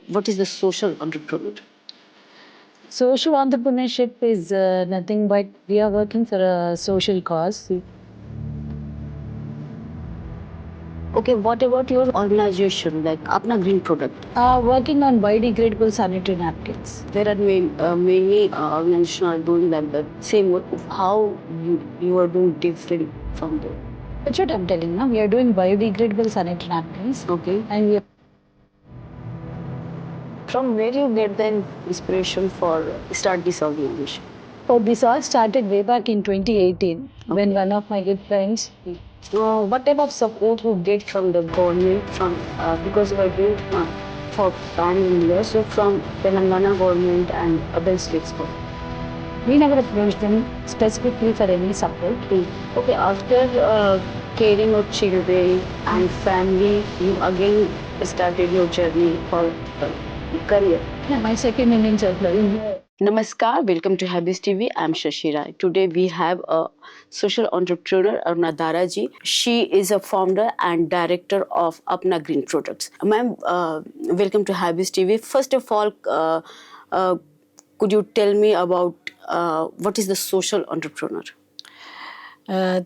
what is the social entrepreneur? Social entrepreneurship is nothing but we are working for a social cause. Okay, what about your organization, like Apna Green Product? Working on biodegradable sanitary napkins. There are many organizations are doing like that. Same work. How you are doing different from them? That's what I'm telling now. We are doing biodegradable sanitary napkins. Okay. And we are From where you get the inspiration for start this organization? this all started way back in 2018 when one of my good friends. What type of support you get from the government from because you are doing for pan India, so from Telangana government and other states government? We never approached them specifically for any support. Okay, after caring of children and family, you again started your journey for career. Yeah, my second innings of life. Namaskar, welcome to Habis TV. I'm Shashi Rai. Today we have a social entrepreneur, Aruna Daraji. She is a founder and director of Apna Green Products. Ma'am, welcome to Habis TV. First of all, could you tell me about what is the social entrepreneur?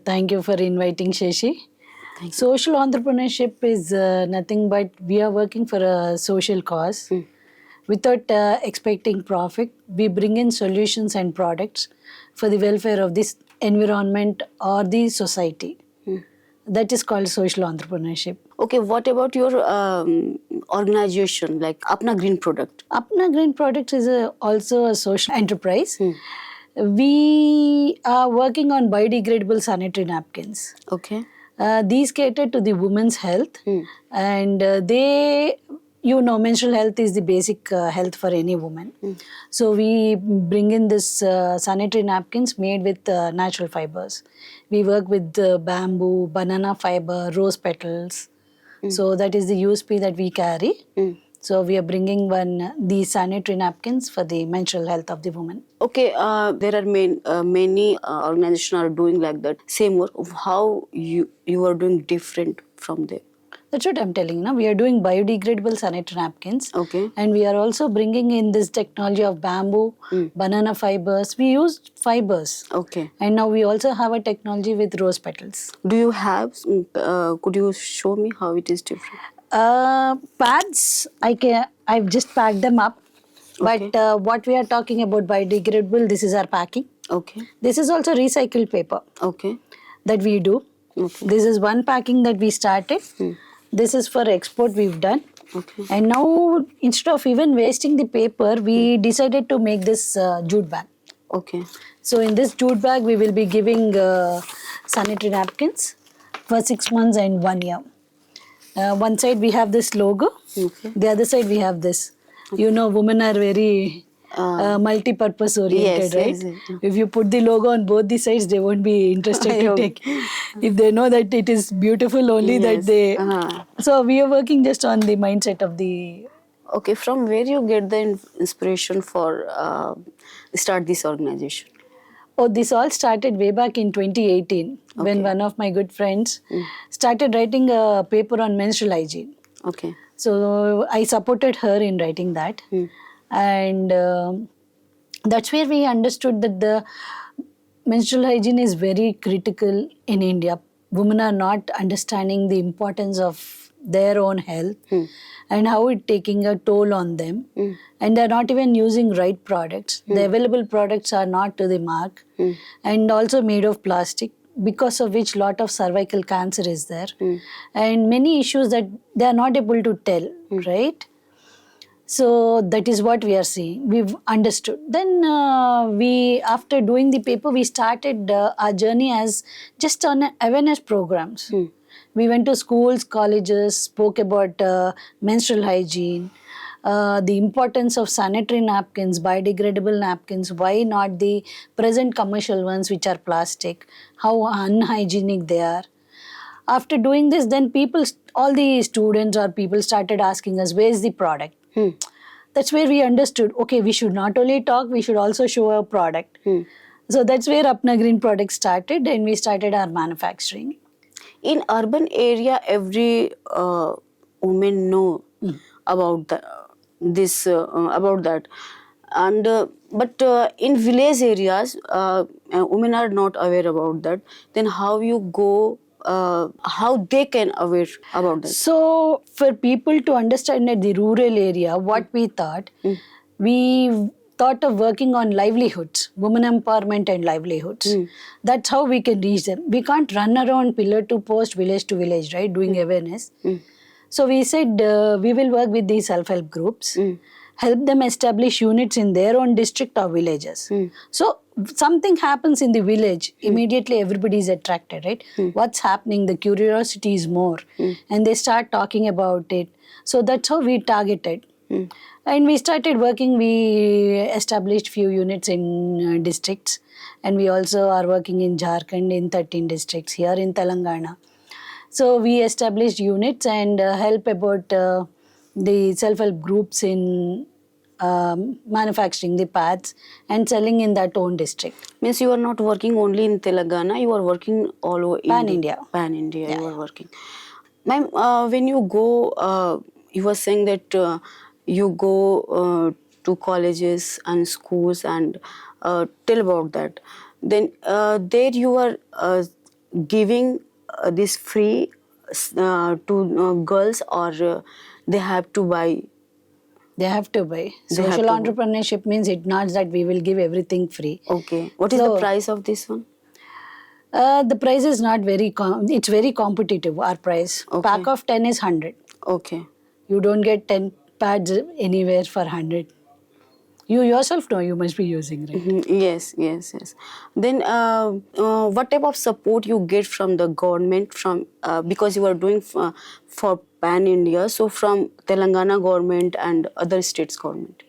Thank you for inviting Shashi. Social entrepreneurship is nothing but we are working for a social cause. Without expecting profit, we bring in solutions and products for the welfare of this environment or the society. That is called social entrepreneurship. Okay, what about your organization, like Apna Green Product? Apna Green Products is also a social enterprise. We are working on biodegradable sanitary napkins. Okay. These cater to the women's health, and menstrual health is the basic health for any woman. So we bring in this sanitary napkins made with natural fibers. We work with bamboo, banana fiber, rose petals. So that is the USP that we carry. So we are bringing these sanitary napkins for the menstrual health of the woman. Okay, there are many organizations are doing like that. Same work. How you are doing different from them? That's what I'm telling you. We are doing biodegradable sanitary napkins. Okay. And we are also bringing in this technology of bamboo, banana fibers. We use fibers. Okay. And now we also have a technology with rose petals. Do you have, could you show me how it is different? Pads, I've just packed them up. Okay. But what we are talking about biodegradable, this is our packing. Okay. This is also recycled paper. Okay. That we do. Okay. This is one packing that we started. This is for export we've done. Okay. And now, instead of even wasting the paper, we decided to make this jute bag. Okay. So in this jute bag, we will be giving sanitary napkins for 6 months and 1 year. One side we have this logo. Okay. The other side we have this. You know, women are very multi-purpose oriented, yes, right? Yes. If you put the logo on both the sides, they won't be interested to take. If they know that it is beautiful only, that they. So we are working just on the mindset of the. Okay, from where you get the inspiration for start this organization? Oh, this all started way back in 2018 when one of my good friends started writing a paper on menstrual hygiene. Okay. So I supported her in writing that. And that's where we understood that the menstrual hygiene is very critical in India. Women are not understanding the importance of their own health and how it's taking a toll on them. And they're not even using right products. The available products are not to the mark and also made of plastic, because of which lot of cervical cancer is there. And many issues that they are not able to tell, right? So that is what we are seeing. We've understood. Then after doing the paper, we started our journey as just on awareness programs. We went to schools, colleges, spoke about menstrual hygiene, the importance of sanitary napkins, biodegradable napkins, why not the present commercial ones which are plastic, how unhygienic they are. After doing this, then all the students or people started asking us, where is the product? That's where we understood, okay, we should not only talk, we should also show a product. So that's where Apna Green Products started, and we started our manufacturing. In urban area, every woman know about this about that. And but in village areas, women are not aware about that. Then how you go? How they can aware about that? So, for people to understand at the rural area, what we thought, we thought of working on livelihoods, women empowerment and livelihoods. That's how we can reach them. We can't run around pillar to post, village to village, right, doing awareness. So, we said we will work with these self-help groups, help them establish units in their own district or villages. So, something happens in the village, immediately everybody is attracted, right? What's happening? The curiosity is more, and they start talking about it. So that's how we targeted, and we started working. We established few units in districts, and we also are working in Jharkhand in 13 districts here in Telangana. So we established units and help about the self-help groups in manufacturing the pads and selling in that own district. Means you are not working only in Telangana, you are working all over Pan-India. Pan-India, Yeah. you are working. Ma'am, when you go, you were saying that you go to colleges and schools and tell about that. Then there you are giving this free to girls, or they have to buy? They have to buy. They have Social to buy. entrepreneurship means it's not that we will give everything free. Okay. What is the So- price of this one? The price is not very, it's very competitive, our price. Okay. Pack of 10 is 100. Okay. You don't get 10 pads anywhere for 100. You yourself know you must be using, right? Yes, yes, yes. Then, what type of support you get from the government, from because you are doing for Pan India, so from Telangana government and other states government?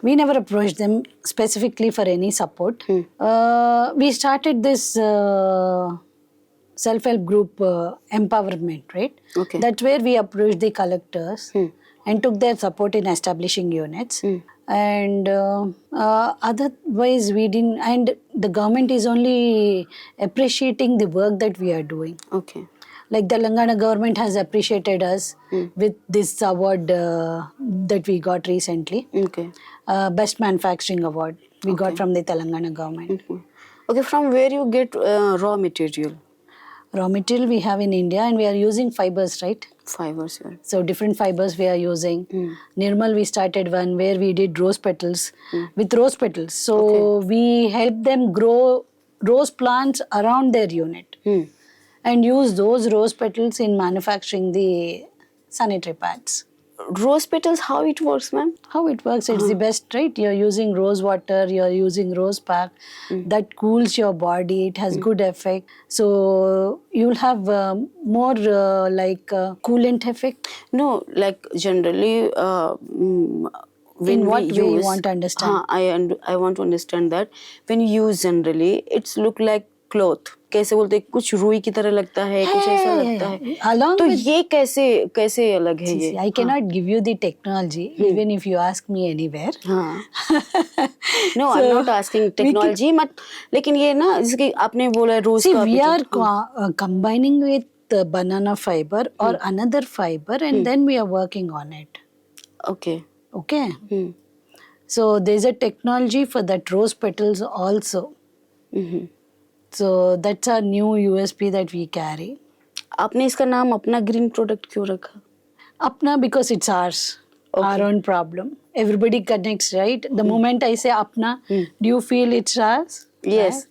We never approached them specifically for any support. We started this self-help group empowerment, right? Okay. That's where we approached the collectors and took their support in establishing units. And otherwise we didn't, and the government is only appreciating the work that we are doing. Okay. Like the Telangana government has appreciated us with this award that we got recently. Okay. Best Manufacturing Award we got from the Telangana government. Okay. From where you get raw material? Raw material we have in India, and we are using fibers, right? Fibers. Yeah. So different fibers we are using. Nirmal, we started one where we did rose petals with rose petals. So we help them grow rose plants around their unit and use those rose petals in manufacturing the sanitary pads. Rose petals, how it works, ma'am? How it works, it's the best, right? You're using rose water, you're using rose pack that cools your body, it has good effect. So you'll have more like coolant effect. No, like generally, when In what we way you use, want to understand? I want to understand that when you use generally, it's look like cloth. कैसे बोलते हैं, कुछ रुई की तरह लगता है, कुछ ऐसा लगता है. Along तो with- ये कैसे अलग है ये? I cannot give you the technology even if you ask me anywhere. हाँ. No, I'm not asking technology, लेकिन ये ना जैसे आपने बोला रोज See, का we petal. are combining with banana fiber or another fiber, and then we are working on it. Okay. Okay. So there's a technology for that rose petals also. So that's our new USP that we carry. आपने इसका नाम अपना green product क्यों रखा? Apna because it's ours, our own problem. Everybody connects, right? The moment I say Apna, do you feel it's ours? Yes.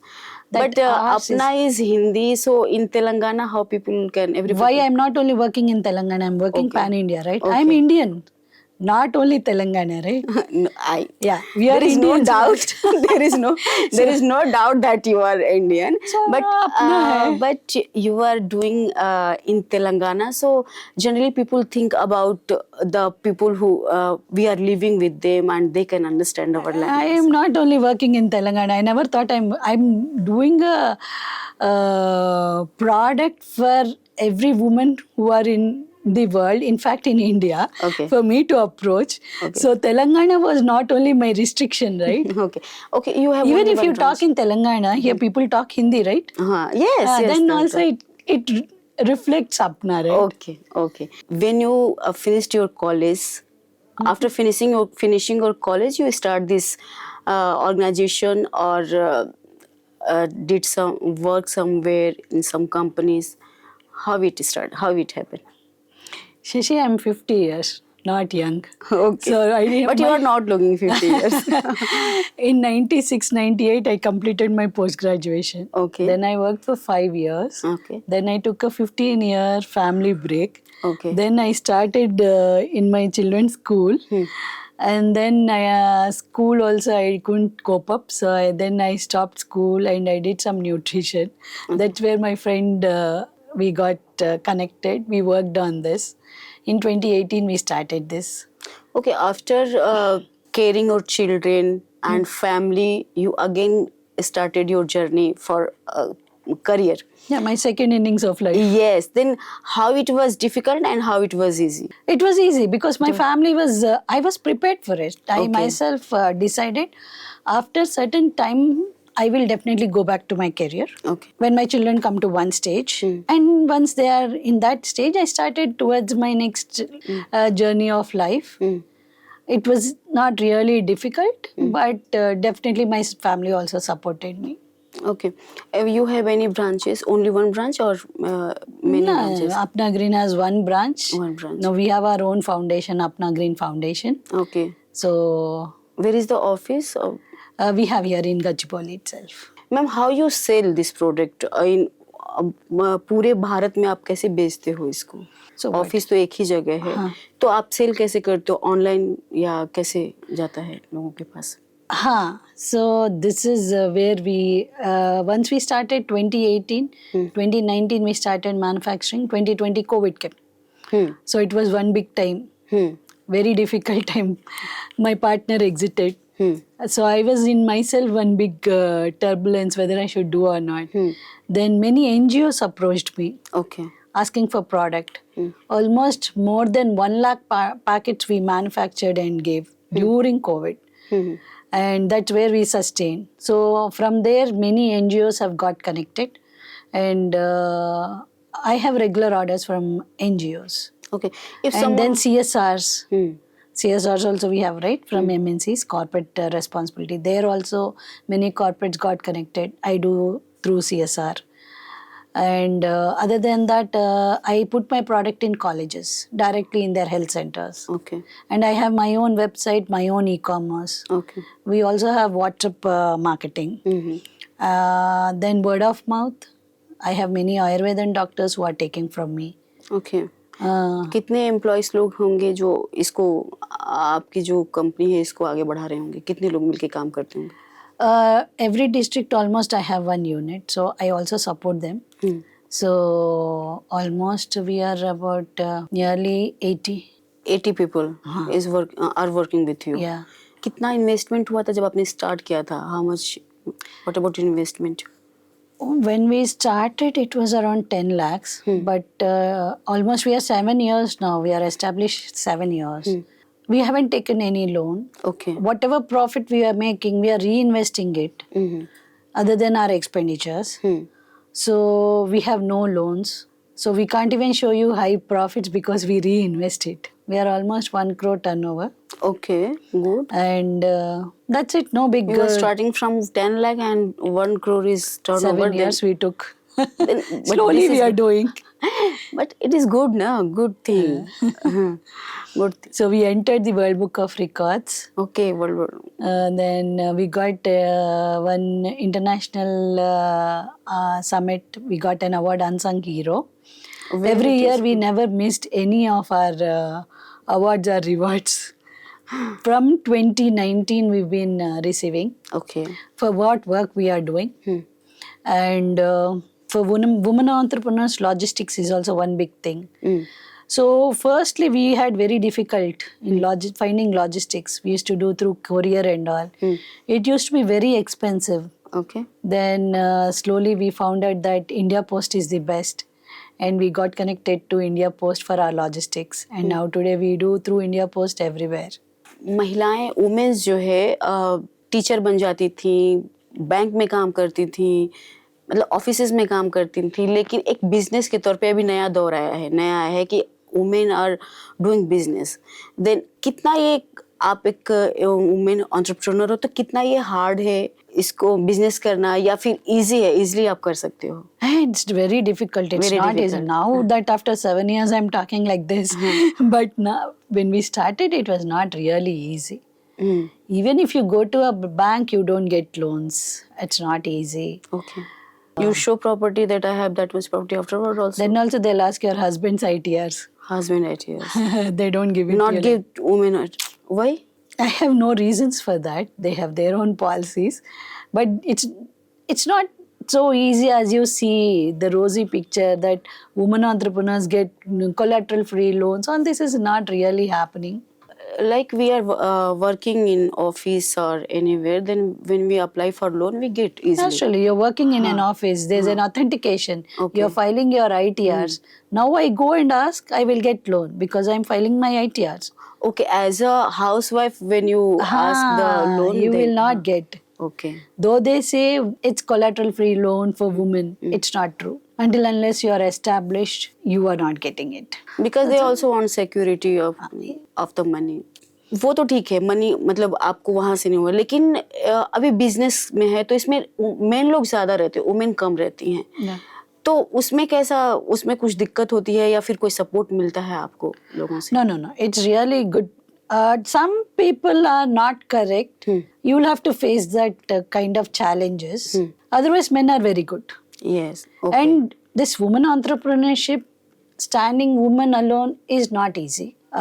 That But ours apna is Hindi, so in Telangana, how people can Why I'm not only working in Telangana, I'm working pan India, right? Okay. I'm Indian, not only Telangana, right? No, Yeah, we are there is no Indians. doubt. there is no doubt that you are Indian. But apna hai. but you are doing in Telangana, so generally people think about the people who we are living with them and they can understand our I language. am not only working in Telangana. I never thought I'm doing a product for every woman who are in the world, in fact in India, Okay. for me to approach. Okay. So Telangana was not only my restriction, right? Okay. You have Even only if you one talk in Telangana, here people talk Hindi, right? yes. Then that's also right. it reflects Apna, right? Okay. When you finished your college, after finishing your college, you start this organization or did some work somewhere in some companies. How it started? How it happened? Shashi, I'm 50 years, not young. Okay. So But you are not looking 50 years. In 96, 98, I completed my post-graduation. Okay. Then I worked for 5 years. Okay. Then I took a 15-year family break. Okay. Then I started in my children's school. And then school also I couldn't cope up. So then I stopped school and I did some nutrition. That's where my friend, we got connected. We worked on this. In 2018, we started this. Okay, after caring your children and family, you again started your journey for career. Yeah, my second innings of life. Yes. Then how it was difficult and how it was easy? It was easy because my family was, I was prepared for it. I Okay. myself decided after certain time, I will definitely go back to my career. Okay. When my children come to one stage. And once they are in that stage, I started towards my next journey of life. It was not really difficult, but definitely my family also supported me. Okay. You have any branches? Only one branch or many No, branches? Apna Green has one branch. One branch. Now we have our own foundation, Apna Green Foundation. Okay. So Where is the office? we have here in Gachibowli itself. Ma'am, how you sell this product in पूरे भारत में आप कैसे बेचते हो इसको? So what? Office तो एक ही जगह है, तो आप सेल कैसे करते हो? ऑनलाइन या कैसे जाता है लोगों के पास? हाँ, so this is where we, once we started 2018, 2019 we started manufacturing, 2020 COVID came. So it was one big time, very difficult time. My partner exited. So I was in myself one big turbulence whether I should do or not. Then many NGOs approached me Okay. asking for product. Almost more than 1 lakh packets we manufactured and gave during COVID. And that's where we sustained. So from there, many NGOs have got connected. And I have regular orders from NGOs. Okay. If And someone then CSRs. CSRs also we have, right, from MNCs, corporate responsibility. There also many corporates got connected. I do through CSR. And other than that, I put my product in colleges, directly in their health centers. Okay. And I have my own website, my own e-commerce. Okay. We also have WhatsApp marketing. Then word of mouth. I have many Ayurvedan doctors who are taking from me. Okay. कितने employees लोग होंगे जो इसको आपकी जो company है इसको आगे बढ़ा रहे होंगे? कितने लोग मिलके काम करते होंगे? Every district almost I have one unit, so I also support them. So almost we are about nearly 80 people are working with you. Yeah. कितना इन्वेस्टमेंट हुआ था जब आपने स्टार्ट किया था? How much? What about investment? When we started, it was around 10 lakhs, but almost we are 7 years now. We are established 7 years. We haven't taken any loan. Okay. Whatever profit we are making, we are reinvesting it other than our expenditures. So we have no loans. So we can't even show you high profits because we reinvest it. We are almost 1 crore turnover. Okay, good. And that's it. No big... You were starting from 10 lakh and 1 crore is turnover. 7 years we took. But Slowly this we is- are doing. But it is good, na? Good thing. Good thing. So we entered the World Book of Records. Okay, well, Then we got one international summit. We got an award, Unsung Hero. Every year we never missed any of our awards or rewards. From 2019 we've been receiving okay. for what work we are doing. And for women entrepreneurs, logistics is also one big thing. So firstly, we had very difficult in finding logistics. We used to do through courier and all. It used to be very expensive. Okay. Then slowly we found out that India Post is the best. And we got connected to India Post for our logistics. And now today we do through India Post everywhere. महिलाएं women's जो है teacher बन जाती थी, bank में काम करती थी, मतलब ऑफिसेज में काम करती थी, लेकिन एक बिजनेस के तौर पे अभी नया दौर आया है कि women are doing business, then कितना ये आप एक वुमेन एंटरप्रेन्योर हो तो कितना ये हार्ड है इसको बिजनेस करना, या फिर इजी है, इजीली आप कर सकते हो? It's very difficult. It's Very not easy. difficult. Now that after 7 years I'm talking like this, but now when we started, it was not really easy. Mm. Even if you go to a bank, you don't get loans. It's not easy. Okay. You show property that I have that much property afterward also. Then also they'll ask your husband's ITRs. Husband 8 years. They don't give it. Not to you. give women. Why? I have no reasons for that. They have their own policies, but it's not so easy as you see the rosy picture that women entrepreneurs get collateral free loans. All this is not really happening. Like we are working in office or anywhere, then when we apply for loan, we get easily. Naturally, you're working in an office. There's an authentication. Okay. You're filing your ITRs. Now I go and ask, I will get loan because I'm filing my ITRs. Okay, as a housewife, when you ask the loan, you then- will not get. Okay. Though they say it's collateral free loan for women, it's not true. Until unless you are established, you are not getting it. Because they also want security of the money. वो तो ठीक है, money मतलब आपको वहां से नहीं हुआ, लेकिन अभी बिजनेस में है तो इसमें मेन लोग ज्यादा रहते हैं, वुमेन कम रहती हैं. Yeah. तो उसमें कैसा, उसमें कुछ दिक्कत होती है या फिर कोई सपोर्ट मिलता है आपको लोगों से? No. It's really good. Some people are not correct. You will have to face that kind of challenges. Otherwise, men are very good. Yes. Okay. And this woman entrepreneurship, standing woman alone is not easy. We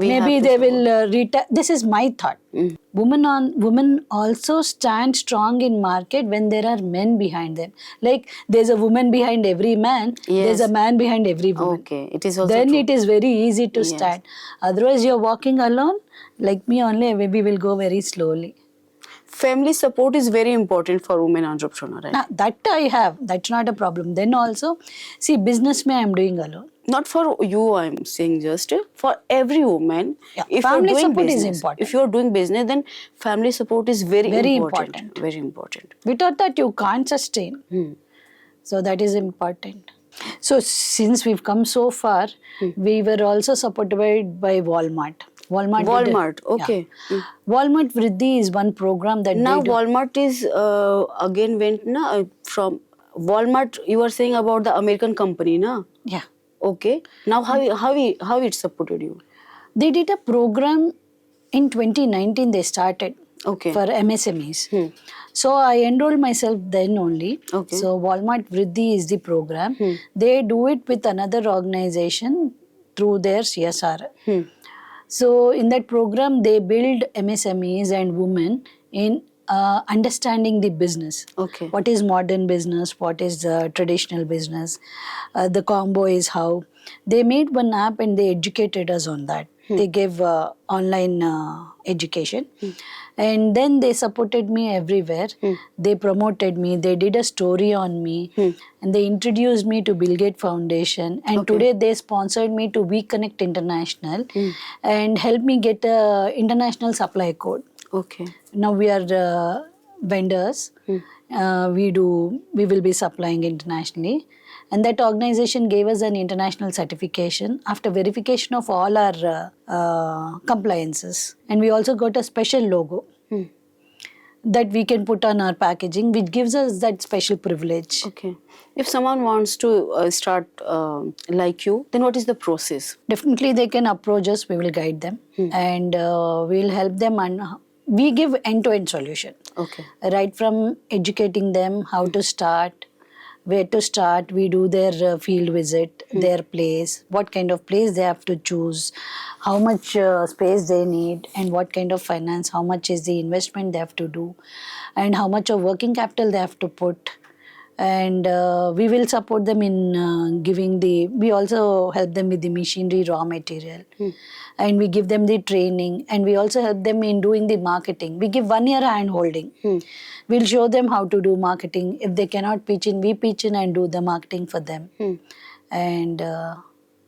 Maybe have to they will retire. This is my thought. Women also stand strong in market when there are men behind them. Like there's a woman behind every man. Yes. There's a man behind every woman. Okay. It is also Then true. it is very easy to Yes. stand. Otherwise, you're walking alone. Like me only, maybe will go very slowly. Family support is very important for women entrepreneur, right? Now, that I have. That's not a problem. Then also, see, business me I'm doing alone. Not for you, I'm saying just for every woman. Yeah, If family you're doing support is business, important. if you're doing business, then family support is very important. Very important. Without that, you can't sustain. So that is important. So since we've come so far, we were also supported by Walmart. Walmart, did okay. Walmart Vriddhi is one program that Now they do. Walmart is again went from Walmart. You were saying about the American company, na? Yeah. Okay. Now how it supported you? They did a program in 2019 they started Okay. for MSMEs. So I enrolled myself then only. Okay. So Walmart Vriddhi is the program. They do it with another organization through their CSR. So in that program, they build MSMEs and women in understanding the business. Okay. What is modern business? What is traditional business? The combo is how. They made one app and they educated us on that. They gave online education. And then they supported me everywhere. They promoted me. They did a story on me. And they introduced me to Bill Gates Foundation. And today they sponsored me to We Connect International and helped me get a international supply code. Okay. Now we are vendors. We will be supplying internationally. And that organization gave us an international certification after verification of all our compliances. And we also got a special logo that we can put on our packaging, which gives us that special privilege. Okay. If someone wants to start like you, then what is the process? Definitely they can approach us, we will guide them. And we'll help them and we give end-to-end solution. Okay. Right from educating them how to start, where to start, we do their field visit, their place, what kind of place they have to choose, how much space they need, and what kind of finance, how much is the investment they have to do, and how much of working capital they have to put. And we will support them in we also help them with the machinery, raw material. And we give them the training, and we also help them in doing the marketing. We give 1 year hand holding. We'll show them how to do marketing. If they cannot pitch in, we pitch in and do the marketing for them. And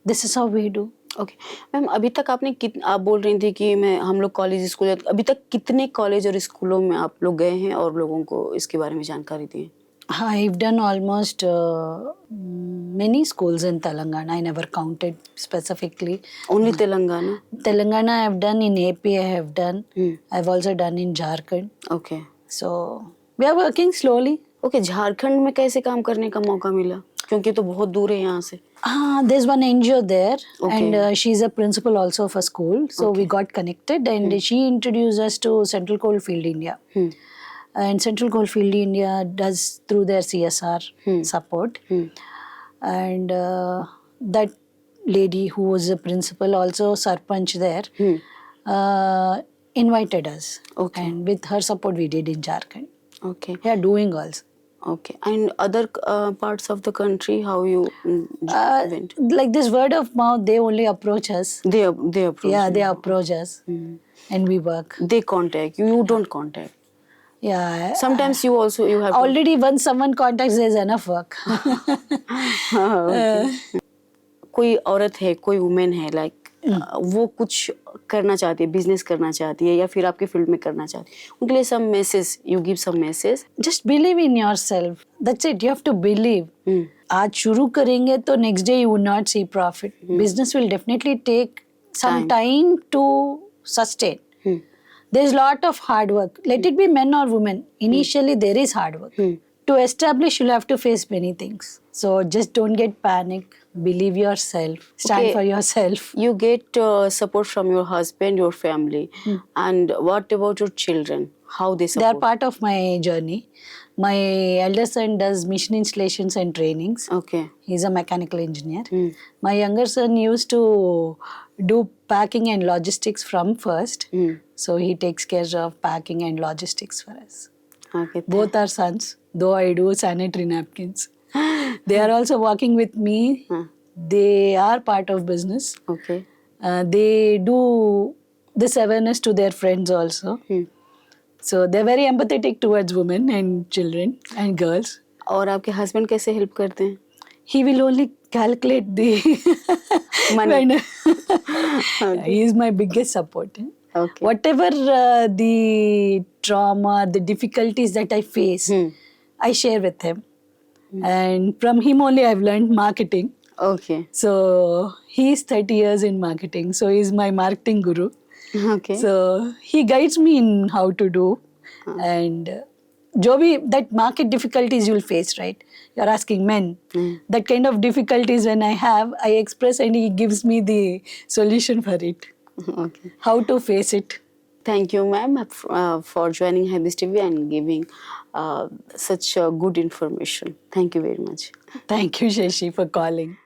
this is how we do. Okay ma'am, अभी तक आपने आप बोल रही थी कि हम लोग कॉलेज स्कूल, अभी तक कितने कॉलेज और स्कूलों में आप लोग गए हैं और लोगों को इसके बारे में जानकारी दी है? I've done almost many schools in Telangana. I never counted specifically. Only Telangana? Telangana I've done, in AP I have done. I've also done in Jharkhand. Okay. So we are working slowly. Okay, Jharkhand में कैसे काम करने का मौका मिला? क्योंकि तो बहुत दूर है यहाँ से. There's one NGO there, Okay. and she's a principal also of a school. So we got connected, and she introduced us to Central Coalfield India. And Central Coalfield India does through their CSR support. And that lady who was a principal, also Sarpanch there, invited us. Okay. And with her support, we did in Jharkhand. Okay. We are doing also. Okay. And other parts of the country, how you went? Like this word of mouth, they only approach us. They approach Yeah, you. they approach us. And we work. They contact you. You don't contact. Yeah. Sometimes you also you have Already once someone contacts, there's enough work. कोई औरत है, कोई women है, like वो कुछ करना चाहती है, बिजनेस करना चाहती है या फिर आपके फील्ड में करना चाहती है, उनके लिए some message, you give some message. Just believe in yourself. That's it. You have to believe. आज शुरू करेंगे तो next day you will not see profit. Business will definitely take some time to sustain. There is lot of hard work. Let it be men or women. Initially there is hard work. To establish, you'll have to face many things. So just don't get panic. Believe yourself. Stand Okay. for yourself. You get support from your husband, your family, and what about your children? How they They are support? part of my journey. My elder son does mission installations and trainings. Okay. He's a mechanical engineer. My younger son used to do packing and logistics from first. So he takes care of packing and logistics for us. Okay. Both are sons, though I do sanitary napkins. They are also working with me. They are part of business. Okay. They do this awareness to their friends also. So they're very empathetic towards women and children and girls. और आपके husband कैसे help करते हैं? He will only calculate the Money. He is my biggest support. Okay. Whatever the trauma, the difficulties that I face, I share with him. And from him only I've learned marketing. Okay. So he's 30 years in marketing. So he's my marketing guru. Okay. So he guides me in how to do. And जो भी that market difficulties you'll face, right? You're asking men. That kind of difficulties when I have, I express and he gives me the solution for it. Okay. How to face it. Thank you, ma'am, for joining Habis TV and giving such good information. Thank you very much. Thank you, Shashi, for calling.